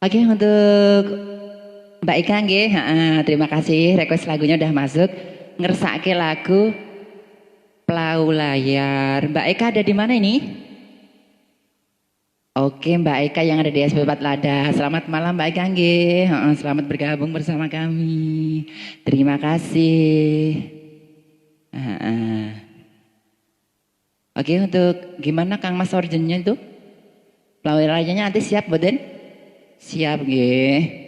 Oke, untuk Mbak Ika nggih, terima kasih request lagunya udah masuk. Ngersake lagu Plau Layar. Mbak Eka ada di mana ini? Oke, Mbak Eka yang ada di SP4 Lada. Selamat malam Mbak Eka nggih. Selamat bergabung bersama kami. Terima kasih. Oke, untuk gimana Kang Mas orjennya itu? Plau Layarnya nanti siap, Boden? Siap nggih.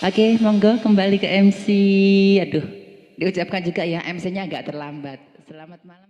Oke, monggo kembali ke MC. Aduh, diucapkan juga ya MC-nya agak terlambat. Selamat malam.